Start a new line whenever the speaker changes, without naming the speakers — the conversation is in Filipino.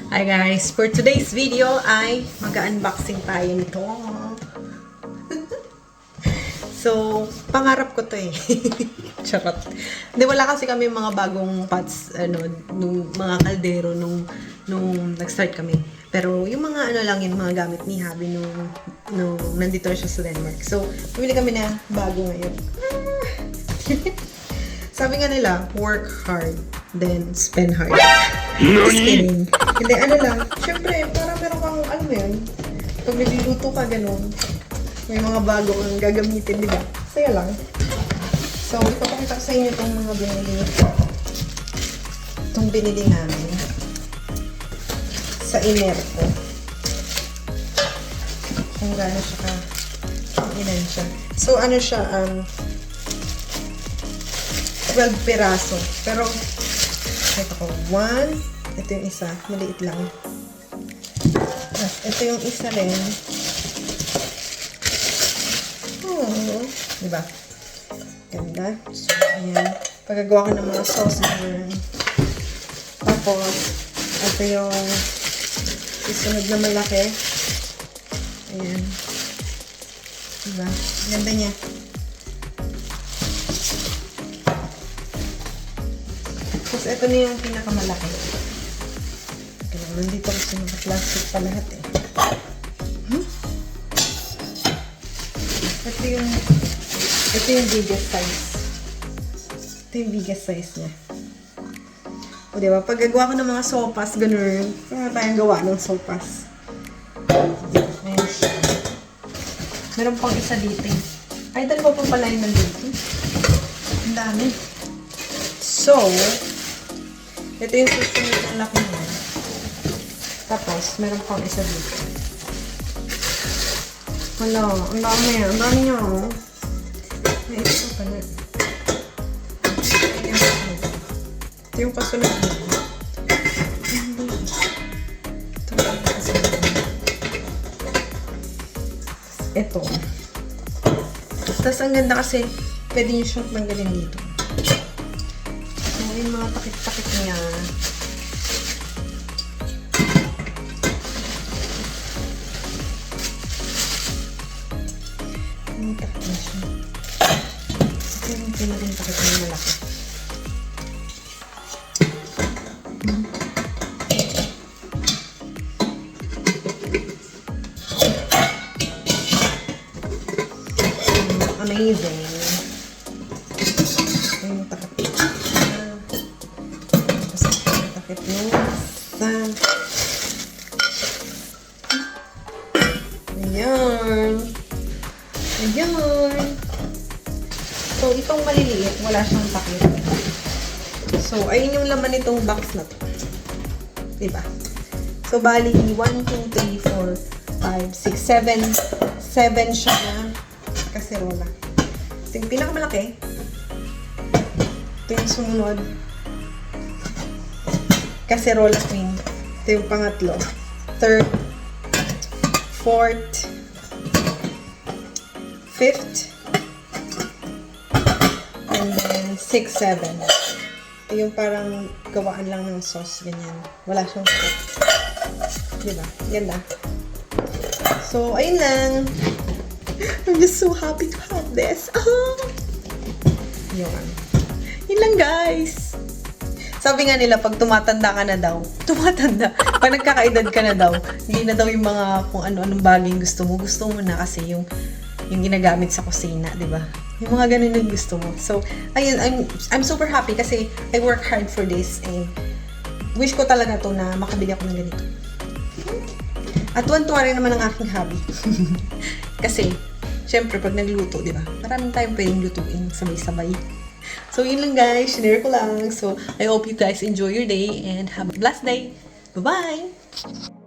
Hi guys! For today's video ay mag-unboxing tayo nito. So, pangarap ko to eh. Charot. Hindi, wala kasi kami mga bagong pots, nung mga kaldero nung nag-start kami. Pero yung mga lang yun, mga gamit ni Habi nung nandito siya sa Denmark. So, bumili kami na bago ngayon. Sabi nga nila, work hard, then spend hard. Just kidding. Hindi, lang. Siyempre, parang meron kang, mo yun, pag nagluluto ka, ganun. May mga bago ang gagamitin, di ba? Saya lang. So, ipapakita ko sa inyo itong mga binili. Itong binili namin. Sa Inerco. Kung gano'n siya ka. Kung ilan siya. So, siya, 12 piraso. Pero, ito ko, 1. Ito yung isa. Maliit lang. Ito yung isa rin. Diba? Ganda. So, ayan. Pagkagawa ko ng mga sauce naman. Tapos, ito yung isunod na malaki. Ayan. Diba? Ganda niya. Tapos, ito na yung pinakamalaki. Okay, nandito kasi naka-plastic pa lahat eh. Ito yung biggest size. Ito yung biggest size niya. O diba? Pag gagawa ko ng mga sopas, ganun. Kaya tayong gawa ng sopas. Ayan siya. Meron pang isa dito. Ay, dalawa pa pala yung nandito. Ang dami. So, ito yung susunod na laki niya. Tapos, meron pang isa dito. Wala, ang dami. Ang dami niya, oh. May ito pa na. Ito yung kasunod na. Ito. Tapos ang ganda kasi, pwede nyo siyang tanggalin dito. So, yung mga takip-takip niya. Yung takip na siya. Ito yung pinaging takip na malaki. Amazing. Ito yung takip na. Tapos ito yung takip na. Ayan. Ayan. So, itong maliliit, wala siyang takip. So, ayun yung laman nitong box na to. Diba? So, bali, 1, 2, 3, 4, 5, 6, 7 siya na kaserola. Ito yung pinakamalaki. Ito yung sumunod. Kaserola queen. Ito yung pangatlo. Third. Fourth. Fifth. And then, 6, 7. Ito yung parang gawaan lang ng sauce, ganyan. Wala siyang sauce. Diba? Ganda. So, ayun lang. I'm just so happy to have this. Yun. Yun lang, guys. Sabi nga nila, pag tumatanda ka na daw, pag nagkakaedad ka na daw, hindi na daw yung mga kung ano-anong bagay gusto mo na kasi yung ginagamit sa kusina, di ba? Yung mga ganun yung gusto mo. So, ayun, I'm super happy kasi I work hard for this and wish ko talaga to na makabili ako ng ganito. At tuwan-tuwa rin naman ang aking hobby. Kasi, syempre, pag nagluto, di ba? Maraming tayong pwedeng lutuin sabay-sabay. So, yun lang guys. Share ko lang. So, I hope you guys enjoy your day and have a blessed day. Bye-bye!